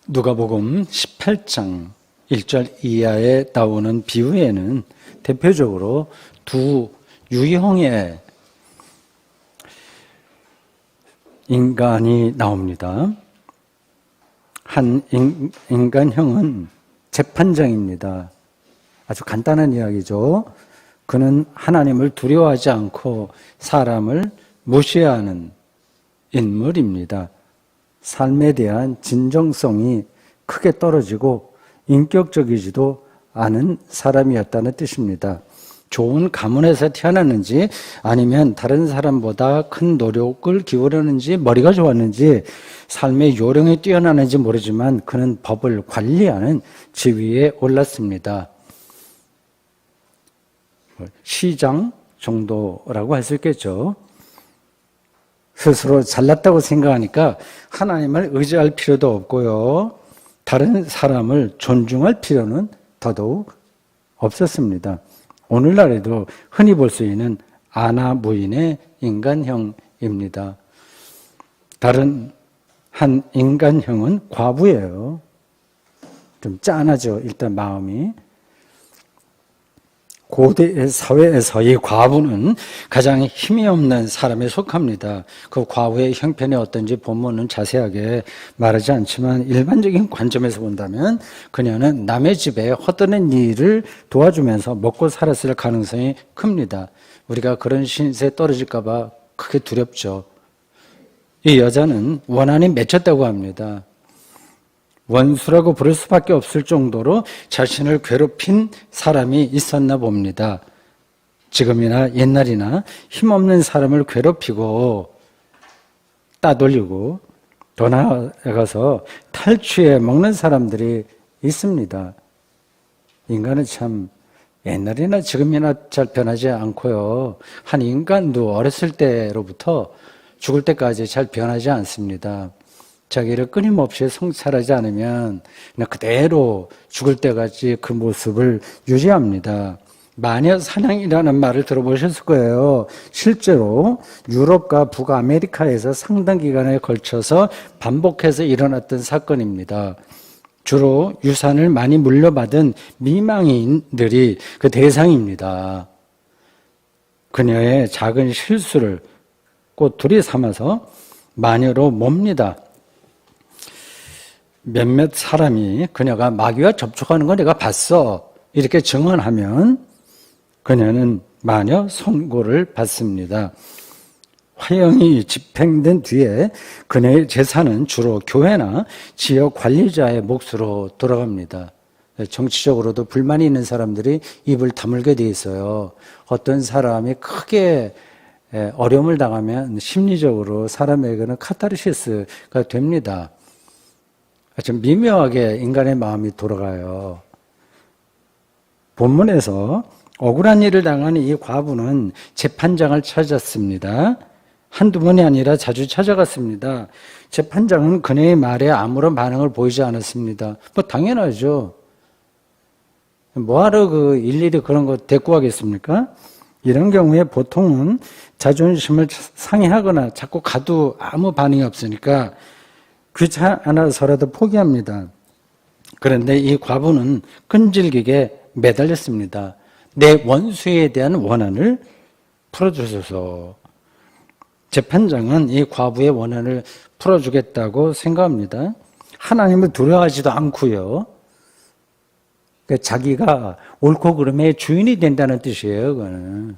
누가복음 18장 1절 이하에 나오는 비유에는 대표적으로 두 유형의 인간이 나옵니다. 한 인간형은 재판장입니다. 아주 간단한 이야기죠. 그는 하나님을 두려워하지 않고 사람을 무시하는 인물입니다. 삶에 대한 진정성이 크게 떨어지고 인격적이지도 않은 사람이었다는 뜻입니다. 좋은 가문에서 태어났는지 아니면 다른 사람보다 큰 노력을 기울였는지 머리가 좋았는지 삶의 요령이 뛰어나는지 모르지만 그는 법을 관리하는 지위에 올랐습니다. 시장 정도라고 할 수 있겠죠. 스스로 잘났다고 생각하니까 하나님을 의지할 필요도 없고요. 다른 사람을 존중할 필요는 더더욱 없었습니다. 오늘날에도 흔히 볼 수 있는 아나무인의 인간형입니다. 다른 한 인간형은 과부예요. 좀 짠하죠. 일단 마음이. 고대 사회에서 이 과부는 가장 힘이 없는 사람에 속합니다. 그 과부의 형편이 어떤지 본문은 자세하게 말하지 않지만 일반적인 관점에서 본다면 그녀는 남의 집에 헛되는 일을 도와주면서 먹고 살았을 가능성이 큽니다. 우리가 그런 신세에 떨어질까 봐 크게 두렵죠. 이 여자는 원한이 맺혔다고 합니다. 원수라고 부를 수밖에 없을 정도로 자신을 괴롭힌 사람이 있었나 봅니다. 지금이나 옛날이나 힘없는 사람을 괴롭히고 따돌리고 더 나아가서 탈취해 먹는 사람들이 있습니다. 인간은 참 옛날이나 지금이나 잘 변하지 않고요. 한 인간도 어렸을 때로부터 죽을 때까지 잘 변하지 않습니다. 자기를 끊임없이 성찰하지 않으면 그냥 그대로 죽을 때까지 그 모습을 유지합니다. 마녀 사냥이라는 말을 들어보셨을 거예요. 실제로 유럽과 북아메리카에서 상당 기간에 걸쳐서 반복해서 일어났던 사건입니다. 주로 유산을 많이 물려받은 미망인들이 그 대상입니다. 그녀의 작은 실수를 꼬투리 삼아서 마녀로 몹니다. 몇몇 사람이 그녀가 마귀와 접촉하는 거 내가 봤어 이렇게 증언하면 그녀는 마녀 선고를 받습니다. 화형이 집행된 뒤에 그녀의 재산은 주로 교회나 지역 관리자의 몫으로 돌아갑니다. 정치적으로도 불만이 있는 사람들이 입을 다물게 돼 있어요. 어떤 사람이 크게 어려움을 당하면 심리적으로 사람에게는 카타르시스가 됩니다. 좀 미묘하게 인간의 마음이 돌아가요. 본문에서 억울한 일을 당한 이 과부는 재판장을 찾았습니다. 한두 번이 아니라 자주 찾아갔습니다. 재판장은 그녀의 말에 아무런 반응을 보이지 않았습니다. 뭐 당연하죠. 뭐하러 일일이 그런 거 대꾸하겠습니까? 이런 경우에 보통은 자존심을 상해하거나 자꾸 가도 아무 반응이 없으니까 귀찮아서라도 포기합니다. 그런데 이 과부는 끈질기게 매달렸습니다. 내 원수에 대한 원한을 풀어주소서. 재판장은 이 과부의 원한을 풀어주겠다고 생각합니다. 하나님을 두려워하지도 않고요. 그러니까 자기가 옳고 그름의 주인이 된다는 뜻이에요. 그거는.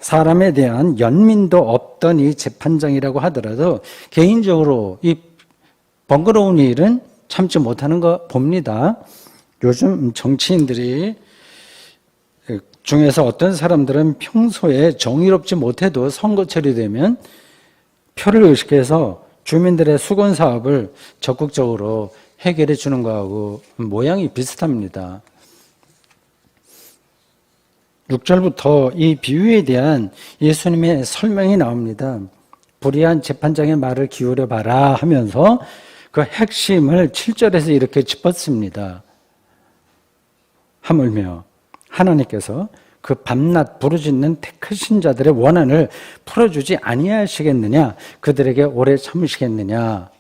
사람에 대한 연민도 없던 이 재판장이라고 하더라도 개인적으로 이 번거로운 일은 참지 못하는 거 봅니다. 요즘 정치인들이 중에서 어떤 사람들은 평소에 정의롭지 못해도 선거철이 되면 표를 의식해서 주민들의 수건 사업을 적극적으로 해결해 주는 거하고 모양이 비슷합니다. 6절부터 이 비유에 대한 예수님의 설명이 나옵니다. 불의한 재판장의 말을 기울여 봐라 하면서 그 핵심을 7절에서 이렇게 짚었습니다. 하물며 하나님께서 그 밤낮 부르짖는 택하신 자들의 원한을 풀어주지 아니하시겠느냐? 그들에게 오래 참으시겠느냐?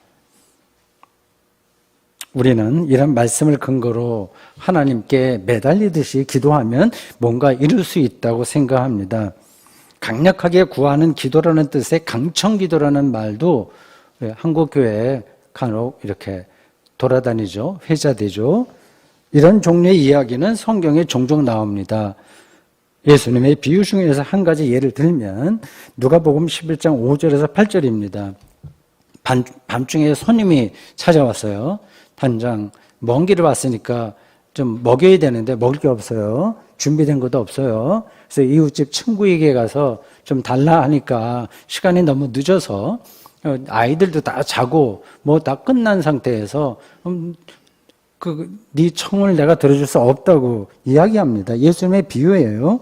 우리는 이런 말씀을 근거로 하나님께 매달리듯이 기도하면 뭔가 이룰 수 있다고 생각합니다. 강력하게 구하는 기도라는 뜻의 강청기도라는 말도 한국교회에 간혹 이렇게 돌아다니죠. 회자되죠. 이런 종류의 이야기는 성경에 종종 나옵니다. 예수님의 비유 중에서 한 가지 예를 들면 누가복음 11장 5절에서 8절입니다. 밤중에 손님이 찾아왔어요. 단장 먼 길을 왔으니까 좀 먹여야 되는데 먹을 게 없어요. 준비된 것도 없어요. 그래서 이웃집 친구에게 가서 좀 달라 하니까 시간이 너무 늦어서 아이들도 다 자고 뭐 다 끝난 상태에서 네 청을 내가 들어줄 수 없다고 이야기합니다. 예수님의 비유예요.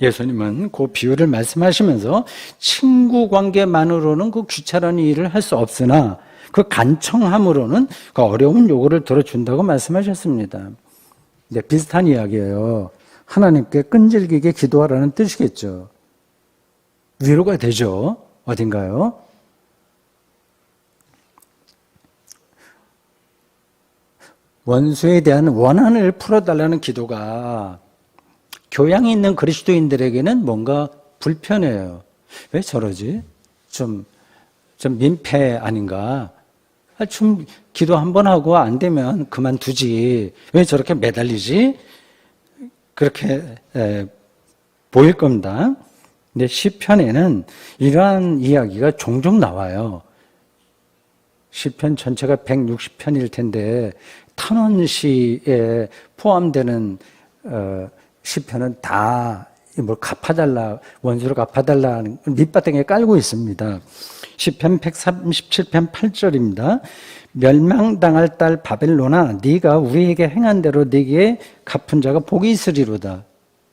예수님은 그 비유를 말씀하시면서 친구 관계만으로는 그 귀찮은 일을 할 수 없으나 그 간청함으로는 그 어려운 요구를 들어준다고 말씀하셨습니다. 네, 비슷한 이야기예요. 하나님께 끈질기게 기도하라는 뜻이겠죠. 위로가 되죠. 어딘가요? 원수에 대한 원한을 풀어달라는 기도가 교양 있는 그리스도인들에게는 뭔가 불편해요. 왜 저러지? 좀 민폐 아닌가? 좀 기도 한번 하고 안 되면 그만두지. 왜 저렇게 매달리지? 그렇게 보일 겁니다. 근데 시편에는 이러한 이야기가 종종 나와요. 시편 전체가 160편일 텐데 탄원시에 포함되는 시편은 다 뭘 갚아달라, 원수를 갚아달라 밑바닥에 깔고 있습니다. 시편 137편 8절입니다. 멸망당할 딸 바벨론아, 네가 우리에게 행한 대로 네게 갚은 자가 복이 있으리로다.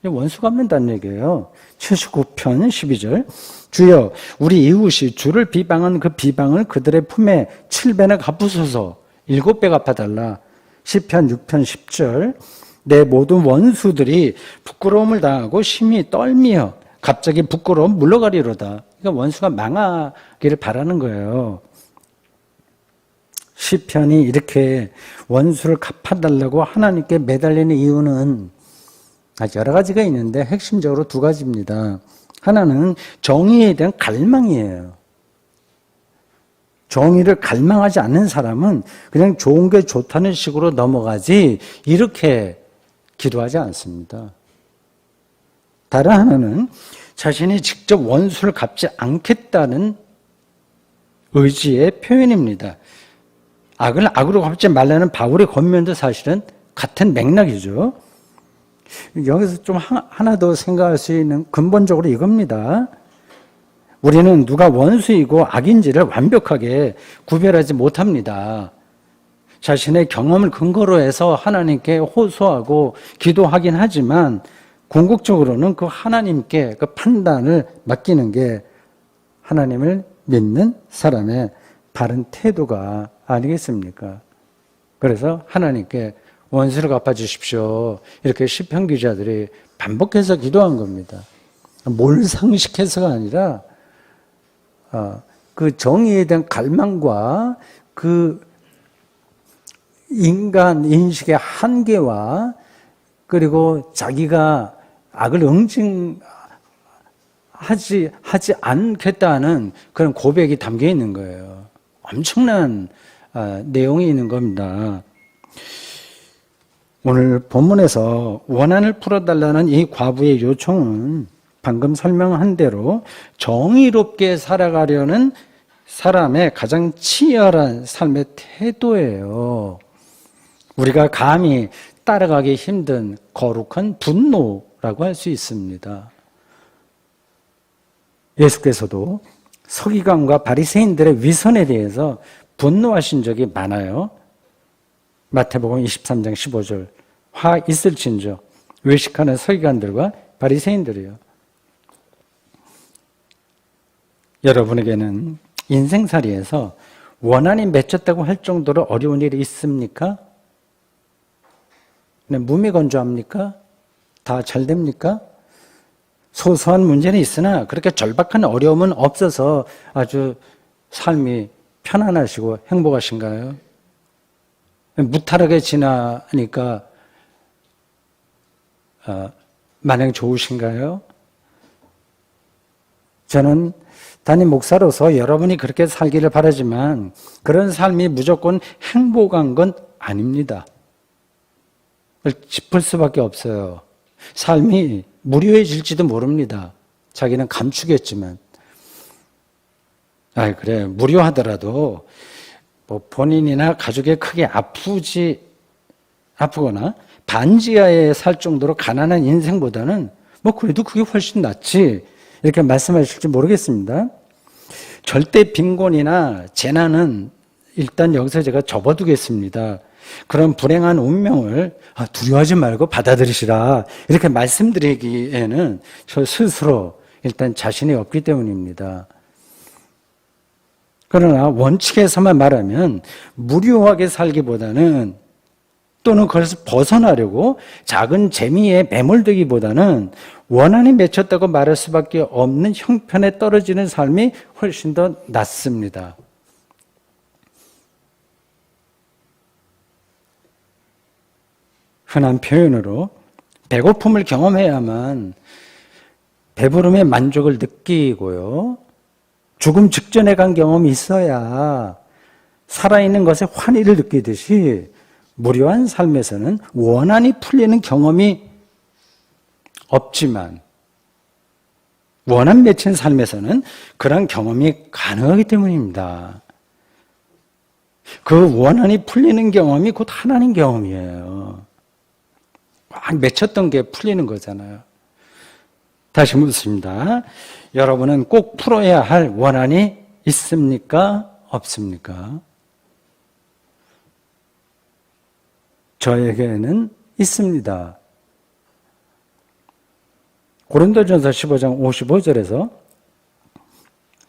원수 갚는다는 얘기예요. 79편 12절. 주여, 우리 이웃이 주를 비방한 그 비방을 그들의 품에 7배나 갚으소서. 7배 갚아달라. 시편 6편 10절. 내 모든 원수들이 부끄러움을 당하고 심히 떨미어 갑자기 부끄러움 물러가리로다. 그러니까 원수가 망하기를 바라는 거예요. 시편이 이렇게 원수를 갚아달라고 하나님께 매달리는 이유는 여러 가지가 있는데 핵심적으로 두 가지입니다. 하나는 정의에 대한 갈망이에요. 정의를 갈망하지 않는 사람은 그냥 좋은 게 좋다는 식으로 넘어가지 이렇게 기도하지 않습니다. 다른 하나는 자신이 직접 원수를 갚지 않겠다는 의지의 표현입니다. 악을 악으로 갚지 말라는 바울의 권면도 사실은 같은 맥락이죠. 여기서 좀 하나 더 생각할 수 있는 근본적으로 이겁니다. 우리는 누가 원수이고 악인지를 완벽하게 구별하지 못합니다. 자신의 경험을 근거로 해서 하나님께 호소하고 기도하긴 하지만 궁극적으로는 그 하나님께 그 판단을 맡기는 게 하나님을 믿는 사람의 바른 태도가 아니겠습니까? 그래서 하나님께 원수를 갚아주십시오. 이렇게 시편 기자들이 반복해서 기도한 겁니다. 몰상식해서가 아니라 그 정의에 대한 갈망과 그 인간 인식의 한계와 그리고 자기가 악을 응징하지 않겠다는 그런 고백이 담겨 있는 거예요. 엄청난 내용이 있는 겁니다. 오늘 본문에서 원한을 풀어달라는 이 과부의 요청은 방금 설명한 대로 정의롭게 살아가려는 사람의 가장 치열한 삶의 태도예요. 우리가 감히 따라가기 힘든 거룩한 분노라고 할 수 있습니다. 예수께서도 서기관과 바리새인들의 위선에 대해서 분노하신 적이 많아요. 마태복음 23장 15절. 화 있을진저 외식하는 서기관들과 바리새인들이요. 여러분에게는 인생살이에서 원한이 맺혔다고 할 정도로 어려운 일이 있습니까? 무미건조합니까? 다 잘 됩니까? 소소한 문제는 있으나 그렇게 절박한 어려움은 없어서 아주 삶이 편안하시고 행복하신가요? 무탈하게 지나니까 마냥 좋으신가요? 저는 담임 목사로서 여러분이 그렇게 살기를 바라지만 그런 삶이 무조건 행복한 건 아닙니다. 짚을 수밖에 없어요. 삶이 무료해질지도 모릅니다. 자기는 감추겠지만. 그래. 무료하더라도 뭐 본인이나 가족이 크게 아프거나 반지하에 살 정도로 가난한 인생보다는 뭐 그래도 그게 훨씬 낫지. 이렇게 말씀하실지 모르겠습니다. 절대 빈곤이나 재난은 일단 여기서 제가 접어두겠습니다. 그런 불행한 운명을 두려워하지 말고 받아들이시라 이렇게 말씀드리기에는 저 스스로 일단 자신이 없기 때문입니다. 그러나 원칙에서만 말하면 무료하게 살기보다는 또는 그것을 벗어나려고 작은 재미에 매몰되기보다는 원한이 맺혔다고 말할 수밖에 없는 형편에 떨어지는 삶이 훨씬 더 낫습니다. 흔한 표현으로 배고픔을 경험해야만 배부름의 만족을 느끼고요. 죽음 직전에 간 경험이 있어야 살아있는 것에 환희를 느끼듯이 무료한 삶에서는 원한이 풀리는 경험이 없지만 원한 맺힌 삶에서는 그런 경험이 가능하기 때문입니다. 그 원한이 풀리는 경험이 곧 하나님 경험이에요. 맺혔던 게 풀리는 거잖아요. 다시 묻습니다. 여러분은 꼭 풀어야 할 원한이 있습니까? 없습니까? 저에게는 있습니다. 고린도전서 15장 55절에서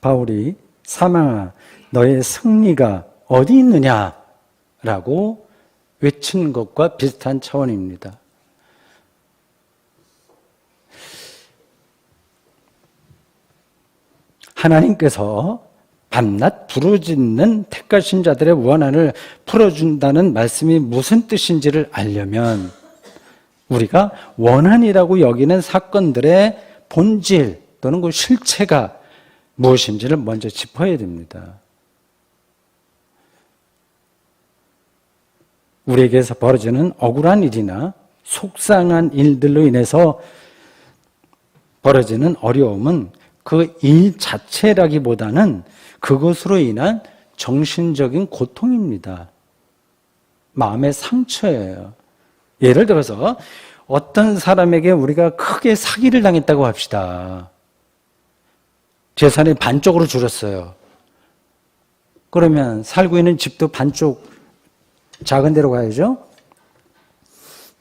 바울이 사망아 너의 승리가 어디 있느냐라고 외친 것과 비슷한 차원입니다. 하나님께서 밤낮 부르짖는 택하신 자들의 원한을 풀어준다는 말씀이 무슨 뜻인지를 알려면 우리가 원한이라고 여기는 사건들의 본질 또는 그 실체가 무엇인지를 먼저 짚어야 됩니다. 우리에게서 벌어지는 억울한 일이나 속상한 일들로 인해서 벌어지는 어려움은 그 일 자체라기보다는 그것으로 인한 정신적인 고통입니다. 마음의 상처예요. 예를 들어서 어떤 사람에게 우리가 크게 사기를 당했다고 합시다. 재산이 반쪽으로 줄었어요. 그러면 살고 있는 집도 반쪽 작은 데로 가야죠.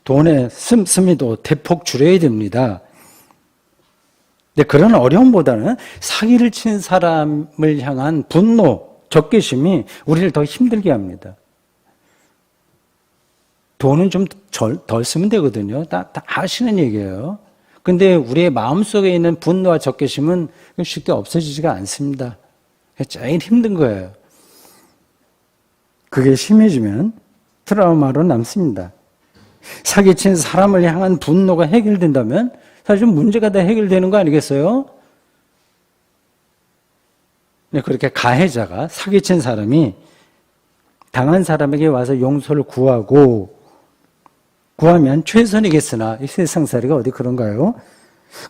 돈의 씀씀이도 대폭 줄여야 됩니다. 근데 그런 어려움보다는 사기를 친 사람을 향한 분노, 적개심이 우리를 더 힘들게 합니다. 돈은 좀 덜 쓰면 되거든요. 다 아시는 얘기예요. 근데 우리의 마음속에 있는 분노와 적개심은 쉽게 없어지지가 않습니다. 제일 힘든 거예요. 그게 심해지면 트라우마로 남습니다. 사기친 사람을 향한 분노가 해결된다면 사실 문제가 다 해결되는 거 아니겠어요? 그렇게 가해자가 사기친 사람이 당한 사람에게 와서 용서를 구하면 최선이겠으나 이 세상살이가 어디 그런가요?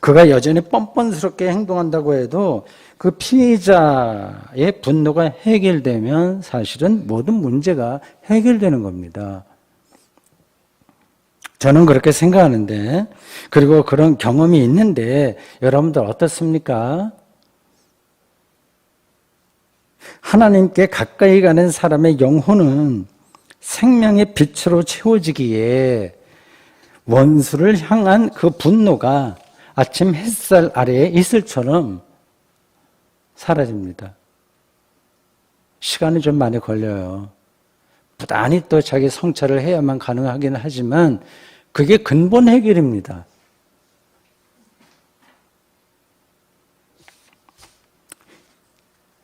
그가 여전히 뻔뻔스럽게 행동한다고 해도 그 피해자의 분노가 해결되면 사실은 모든 문제가 해결되는 겁니다. 저는 그렇게 생각하는데, 그리고 그런 경험이 있는데 여러분들 어떻습니까? 하나님께 가까이 가는 사람의 영혼은 생명의 빛으로 채워지기에 원수를 향한 그 분노가 아침 햇살 아래에 이슬처럼 사라집니다. 시간이 좀 많이 걸려요. 부단히 또 자기 성찰을 해야만 가능하긴 하지만 그게 근본 해결입니다.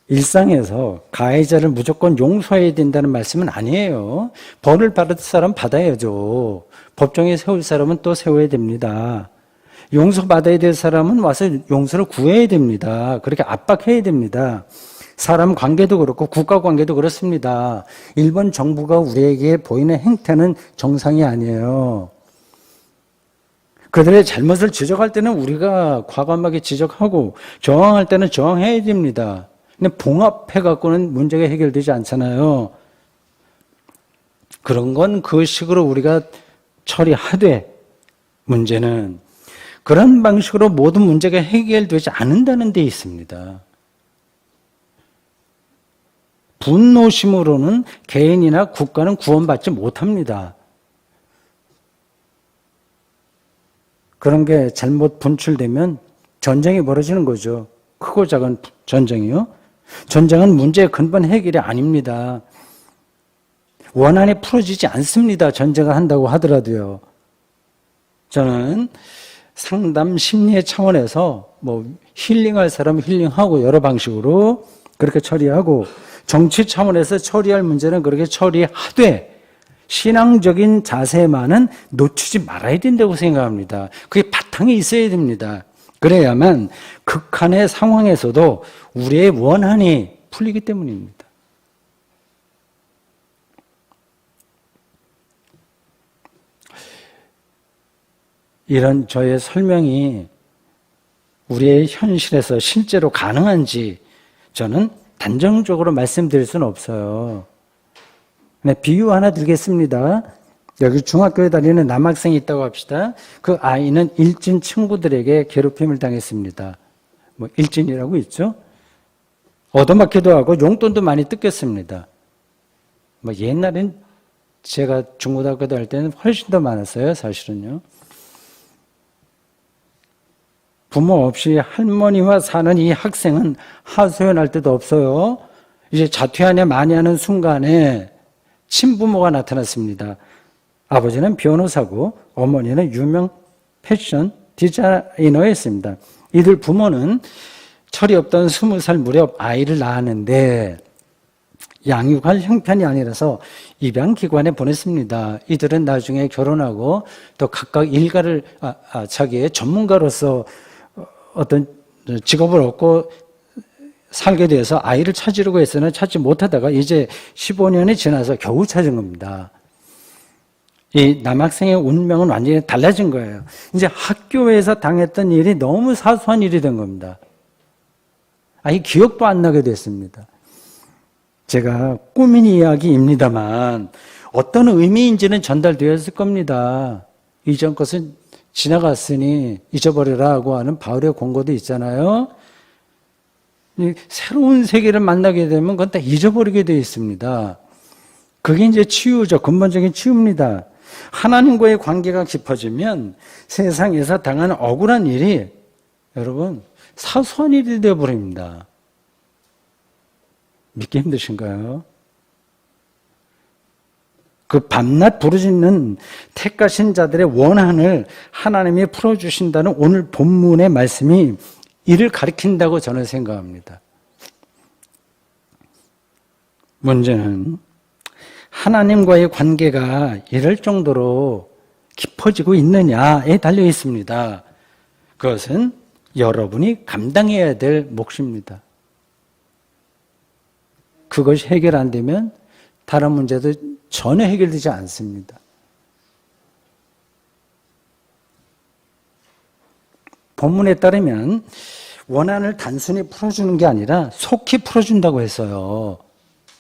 일상에서 가해자를 무조건 용서해야 된다는 말씀은 아니에요. 벌을 받을 사람 받아야죠. 법정에 세울 사람은 또 세워야 됩니다. 용서받아야 될 사람은 와서 용서를 구해야 됩니다. 그렇게 압박해야 됩니다. 사람 관계도 그렇고 국가 관계도 그렇습니다. 일본 정부가 우리에게 보이는 행태는 정상이 아니에요. 그들의 잘못을 지적할 때는 우리가 과감하게 지적하고 저항할 때는 저항해야 됩니다. 근데 봉합해갖고는 문제가 해결되지 않잖아요. 그런 건 그 식으로 우리가 처리하되 문제는 그런 방식으로 모든 문제가 해결되지 않는다는 데 있습니다. 분노심으로는 개인이나 국가는 구원받지 못합니다. 그런 게 잘못 분출되면 전쟁이 벌어지는 거죠. 크고 작은 전쟁이요. 전쟁은 문제의 근본 해결이 아닙니다. 원한이 풀어지지 않습니다. 전쟁을 한다고 하더라도요. 저는 상담 심리의 차원에서 힐링할 사람은 힐링하고 여러 방식으로 그렇게 처리하고 정치 차원에서 처리할 문제는 그렇게 처리하되 신앙적인 자세만은 놓치지 말아야 된다고 생각합니다. 그게 바탕에 있어야 됩니다. 그래야만 극한의 상황에서도 우리의 원한이 풀리기 때문입니다. 이런 저의 설명이 우리의 현실에서 실제로 가능한지 저는 단정적으로 말씀드릴 수는 없어요. 네, 비유 하나 드리겠습니다. 여기 중학교에 다니는 남학생이 있다고 합시다. 그 아이는 일진 친구들에게 괴롭힘을 당했습니다. 일진이라고 있죠. 얻어맞기도 하고 용돈도 많이 뜯겼습니다. 옛날엔 제가 중고등학교 다닐 때는 훨씬 더 많았어요, 사실은요. 부모 없이 할머니와 사는 이 학생은 하소연할 데도 없어요. 이제 자퇴하냐 마냐하는 순간에 친부모가 나타났습니다. 아버지는 변호사고 어머니는 유명 패션 디자이너였습니다. 이들 부모는 철이 없던 20살 무렵 아이를 낳았는데 양육할 형편이 아니라서 입양기관에 보냈습니다. 이들은 나중에 결혼하고 또 각각 일가를 자기의 전문가로서 어떤 직업을 얻고 살게 돼서 아이를 찾으려고 했으나 찾지 못하다가 이제 15년이 지나서 겨우 찾은 겁니다. 이 남학생의 운명은 완전히 달라진 거예요. 이제 학교에서 당했던 일이 너무 사소한 일이 된 겁니다. 아예 기억도 안 나게 됐습니다. 제가 꾸민 이야기입니다만 어떤 의미인지는 전달되었을 겁니다. 이전 것은 지나갔으니 잊어버리라고 하는 바울의 권고도 있잖아요. 새로운 세계를 만나게 되면 그건 다 잊어버리게 되어 있습니다. 그게 이제 치유죠. 근본적인 치유입니다. 하나님과의 관계가 깊어지면 세상에서 당하는 억울한 일이 여러분 사소한 일이 되어버립니다. 믿기 힘드신가요? 그 밤낮 부르짖는 택하신 자들의 원한을 하나님이 풀어주신다는 오늘 본문의 말씀이 이를 가리킨다고 저는 생각합니다. 문제는 하나님과의 관계가 이럴 정도로 깊어지고 있느냐에 달려 있습니다. 그것은 여러분이 감당해야 될 몫입니다. 그것이 해결 안 되면 다른 문제도 전혀 해결되지 않습니다. 본문에 따르면 원한을 단순히 풀어주는 게 아니라 속히 풀어준다고 했어요.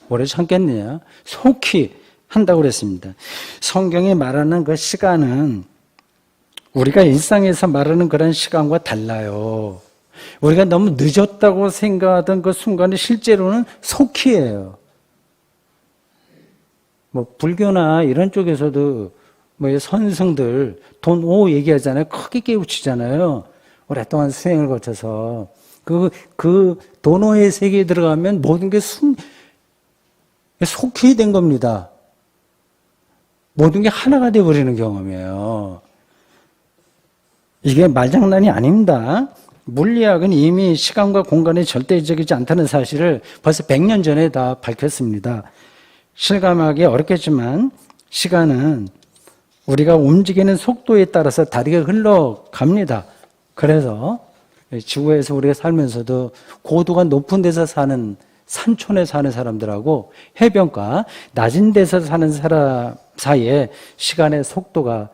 오래 참겠네요. 속히 한다고 그랬습니다. 성경이 말하는 그 시간은 우리가 일상에서 말하는 그런 시간과 달라요. 우리가 너무 늦었다고 생각하던 그 순간이 실제로는 속히예요. 불교나 이런 쪽에서도 선승들 돈 5 얘기하잖아요. 크게 깨우치잖아요. 오랫동안 수행을 거쳐서 그 도노의 세계에 들어가면 모든 게 속히 된 겁니다. 모든 게 하나가 되어버리는 경험이에요. 이게 말장난이 아닙니다. 물리학은 이미 시간과 공간이 절대적이지 않다는 사실을 벌써 100년 전에 다 밝혔습니다. 실감하기 어렵겠지만 시간은 우리가 움직이는 속도에 따라서 다르게 흘러갑니다. 그래서 지구에서 우리가 살면서도 고도가 높은 데서 사는 산촌에 사는 사람들하고 해변가 낮은 데서 사는 사람 사이에 시간의 속도가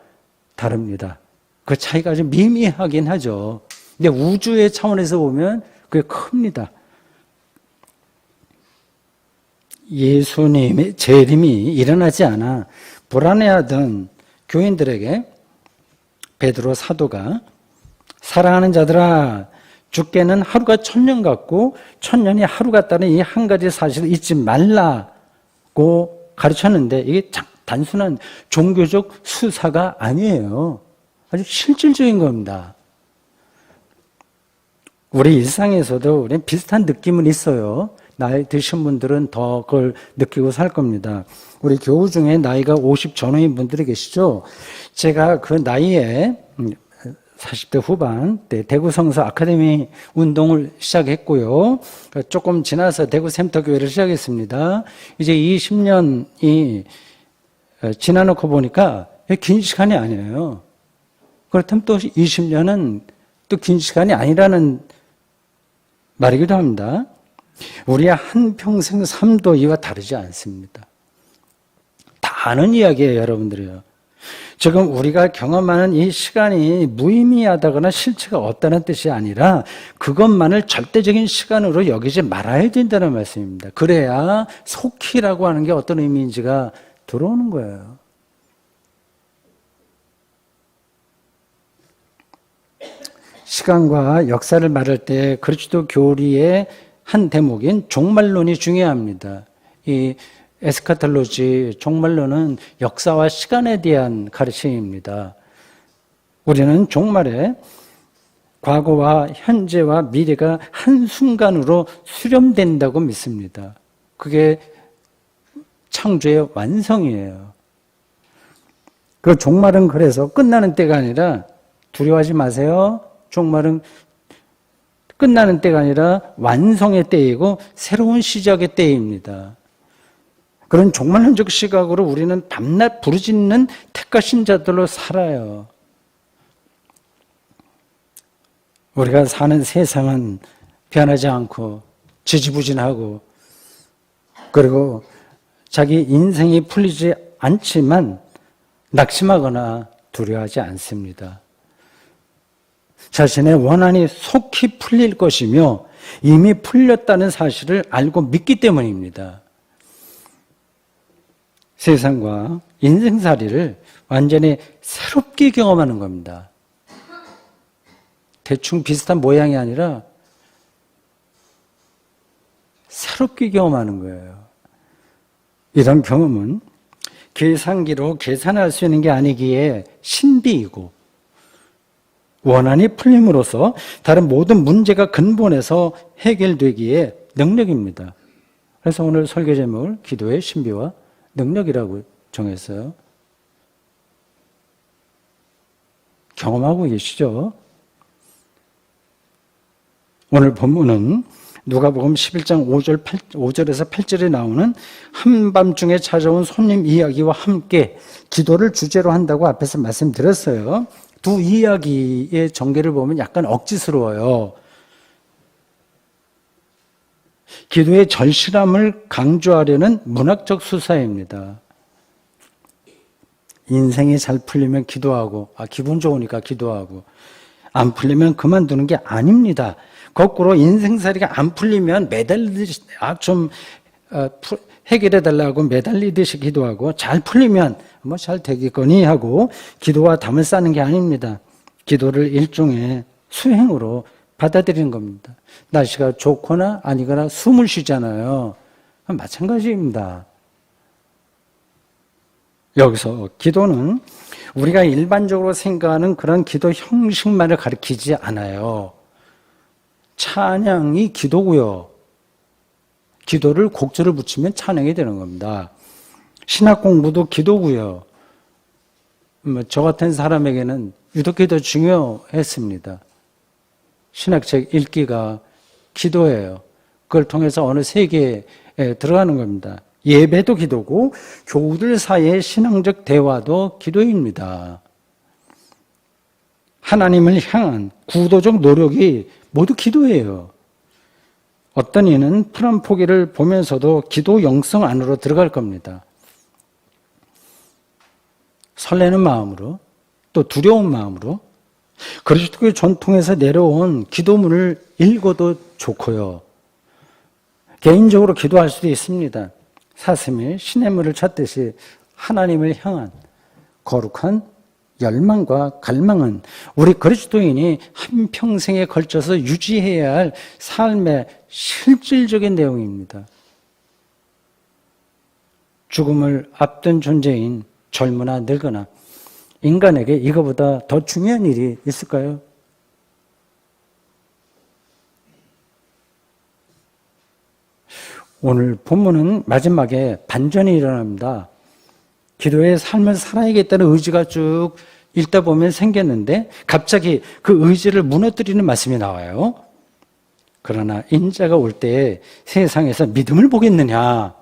다릅니다. 그 차이가 좀 미미하긴 하죠. 근데 우주의 차원에서 보면 그게 큽니다. 예수님의 재림이 일어나지 않아 불안해하던 교인들에게 베드로 사도가 사랑하는 자들아, 주께는 하루가 1000년 같고 1000년이 하루 같다는 이 한 가지 사실을 잊지 말라고 가르쳤는데 이게 단순한 종교적 수사가 아니에요. 아주 실질적인 겁니다. 우리 일상에서도 우리 비슷한 느낌은 있어요. 나이 드신 분들은 더 그걸 느끼고 살 겁니다. 우리 교우 중에 나이가 50 전후인 분들이 계시죠? 제가 그 나이에 40대 후반 때 대구 성서 아카데미 운동을 시작했고요. 조금 지나서 대구 샘터교회를 시작했습니다. 이제 20년이 지나놓고 보니까 긴 시간이 아니에요. 그렇다면 또 20년은 또 긴 시간이 아니라는 말이기도 합니다. 우리의 한평생 삶도 이와 다르지 않습니다. 다 아는 이야기예요, 여러분들이요. 지금 우리가 경험하는 이 시간이 무의미하다거나 실체가 없다는 뜻이 아니라 그것만을 절대적인 시간으로 여기지 말아야 된다는 말씀입니다. 그래야 속히라고 하는 게 어떤 의미인지가 들어오는 거예요. 시간과 역사를 말할 때 그리스도 교리의 한 대목인 종말론이 중요합니다. 이 에스카톨로지, 종말론은 역사와 시간에 대한 가르침입니다. 우리는 종말에 과거와 현재와 미래가 한순간으로 수렴된다고 믿습니다. 그게 창조의 완성이에요. 그 종말은 그래서 끝나는 때가 아니라 두려워하지 마세요. 종말은 끝나는 때가 아니라 완성의 때이고 새로운 시작의 때입니다. 그런 종말론적 시각으로 우리는 밤낮 부르짖는 택하신 자들로 살아요. 우리가 사는 세상은 변하지 않고 지지부진하고 그리고 자기 인생이 풀리지 않지만 낙심하거나 두려워하지 않습니다. 자신의 원한이 속히 풀릴 것이며 이미 풀렸다는 사실을 알고 믿기 때문입니다. 세상과 인생살이를 완전히 새롭게 경험하는 겁니다. 대충 비슷한 모양이 아니라 새롭게 경험하는 거예요. 이런 경험은 계산기로 계산할 수 있는 게 아니기에 신비이고 원한이 풀림으로써 다른 모든 문제가 근본에서 해결되기에 능력입니다. 그래서 오늘 설교 제목을 기도의 신비와 능력이라고 정했어요. 경험하고 계시죠? 오늘 본문은 누가복음 11장 5절에서 8절에 나오는 한밤중에 찾아온 손님 이야기와 함께 기도를 주제로 한다고 앞에서 말씀드렸어요. 두 이야기의 전개를 보면 약간 억지스러워요. 기도의 절실함을 강조하려는 문학적 수사입니다. 인생이 잘 풀리면 기도하고, 기분 좋으니까 기도하고, 안 풀리면 그만두는 게 아닙니다. 거꾸로 인생살이가 안 풀리면 매달리듯이, 해결해달라고 매달리듯이 기도하고, 잘 풀리면 잘 되겠거니 하고, 기도와 담을 쌓는 게 아닙니다. 기도를 일종의 수행으로 받아들이는 겁니다. 날씨가 좋거나 아니거나 숨을 쉬잖아요. 마찬가지입니다. 여기서 기도는 우리가 일반적으로 생각하는 그런 기도 형식만을 가리키지 않아요. 찬양이 기도고요. 기도를 곡절을 붙이면 찬양이 되는 겁니다. 신학 공부도 기도고요. 저 같은 사람에게는 유독히 더 중요했습니다. 신학책 읽기가 기도예요. 그걸 통해서 어느 세계에 들어가는 겁니다. 예배도 기도고 교우들 사이의 신앙적 대화도 기도입니다. 하나님을 향한 구도적 노력이 모두 기도예요. 어떤 이는 푸른 포기를 보면서도 기도 영성 안으로 들어갈 겁니다. 설레는 마음으로, 또 두려운 마음으로 그리스도의 전통에서 내려온 기도문을 읽어도 좋고요. 개인적으로 기도할 수도 있습니다. 사슴이 시냇물을 찾듯이 하나님을 향한 거룩한 열망과 갈망은 우리 그리스도인이 한평생에 걸쳐서 유지해야 할 삶의 실질적인 내용입니다. 죽음을 앞둔 존재인 젊으나 늙으나 인간에게 이거보다 더 중요한 일이 있을까요? 오늘 본문은 마지막에 반전이 일어납니다. 기도의 삶을 살아야겠다는 의지가 쭉 읽다 보면 생겼는데 갑자기 그 의지를 무너뜨리는 말씀이 나와요. 그러나 인자가 올 때에 세상에서 믿음을 보겠느냐?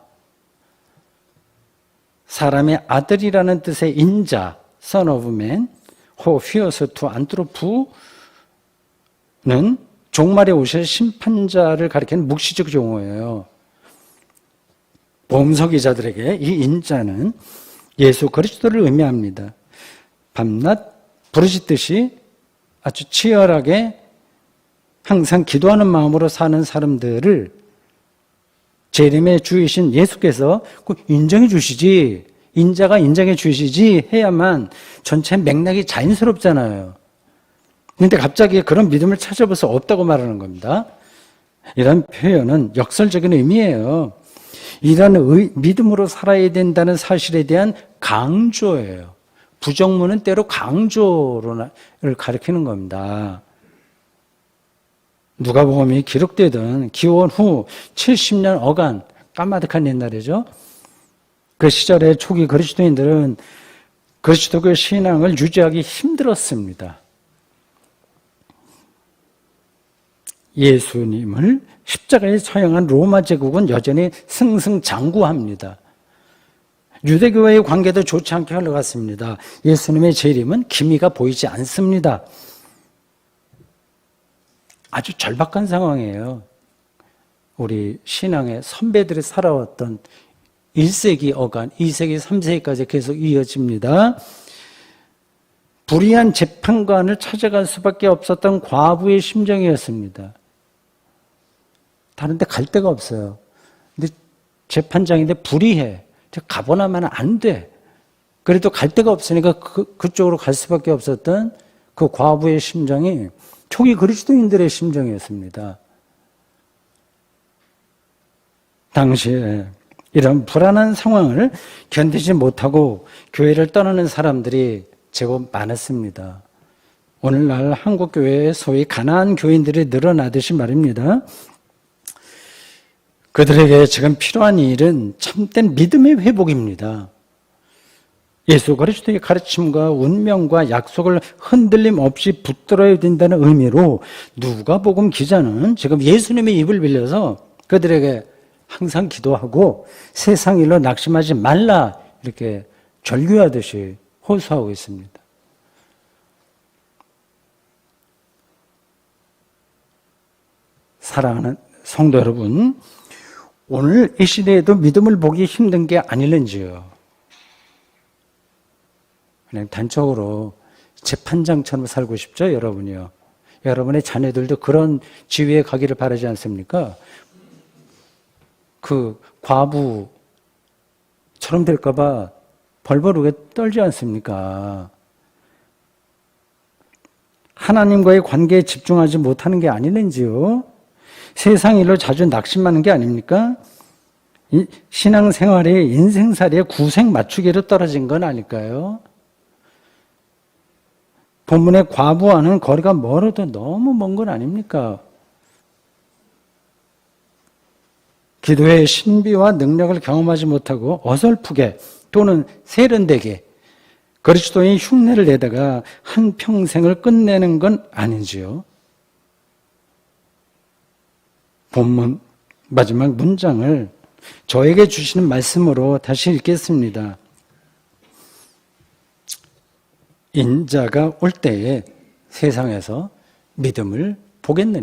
사람의 아들이라는 뜻의 인자, Son of Man, who fears to anthropo는 종말에 오실 심판자를 가리키는 묵시적 용어예요. 보험서기자들에게 이 인자는 예수 그리스도를 의미합니다. 밤낮 부르짖듯이 아주 치열하게 항상 기도하는 마음으로 사는 사람들을 재림의 주이신 예수께서 인정해 주시지, 인자가 인정해 주시지 해야만 전체 맥락이 자연스럽잖아요. 그런데 갑자기 그런 믿음을 찾아볼 수 없다고 말하는 겁니다. 이런 표현은 역설적인 의미예요. 이런 믿음으로 살아야 된다는 사실에 대한 강조예요. 부정문은 때로 강조를 가리키는 겁니다. 누가복음이 기록되던 기원 후 70년 어간, 까마득한 옛날이죠. 그 시절의 초기 그리스도인들은 그리스도교 신앙을 유지하기 힘들었습니다. 예수님을 십자가에 처형한 로마 제국은 여전히 승승장구합니다. 유대교와의 관계도 좋지 않게 흘러갔습니다. 예수님의 재림은 기미가 보이지 않습니다. 아주 절박한 상황이에요. 우리 신앙의 선배들이 살아왔던 1세기 어간, 2세기, 3세기까지 계속 이어집니다. 불의한 재판관을 찾아갈 수밖에 없었던 과부의 심정이었습니다. 다른 데 갈 데가 없어요. 근데 재판장인데 불의해. 가보나마는 안 돼. 그래도 갈 데가 없으니까 그쪽으로 갈 수밖에 없었던 그 과부의 심정이 초기 그리스도인들의 심정이었습니다. 당시에 이런 불안한 상황을 견디지 못하고 교회를 떠나는 사람들이 제법 많았습니다. 오늘날 한국교회에 소위 가난한 교인들이 늘어나듯이 말입니다. 그들에게 지금 필요한 일은 참된 믿음의 회복입니다. 예수 그리스도의 가르침과 운명과 약속을 흔들림 없이 붙들어야 된다는 의미로 누가복음 기자는 지금 예수님의 입을 빌려서 그들에게 항상 기도하고 세상 일로 낙심하지 말라 이렇게 절규하듯이 호소하고 있습니다. 사랑하는 성도 여러분, 오늘 이 시대에도 믿음을 보기 힘든 게 아닐는지요. 그냥 단적으로 재판장처럼 살고 싶죠, 여러분이요. 여러분의 자녀들도 그런 지위에 가기를 바라지 않습니까? 그 과부처럼 될까봐 벌벌하게 떨지 않습니까? 하나님과의 관계에 집중하지 못하는 게 아니는지요? 세상 일로 자주 낙심하는 게 아닙니까? 이 신앙생활이 인생살이의 구색 맞추기로 떨어진 건 아닐까요? 본문의 과부와는 거리가 멀어도 너무 먼 건 아닙니까? 기도의 신비와 능력을 경험하지 못하고 어설프게 또는 세련되게 그리스도의 흉내를 내다가 한평생을 끝내는 건 아닌지요? 본문 마지막 문장을 저에게 주시는 말씀으로 다시 읽겠습니다. 인자가 올 때에 세상에서 믿음을 보겠느냐?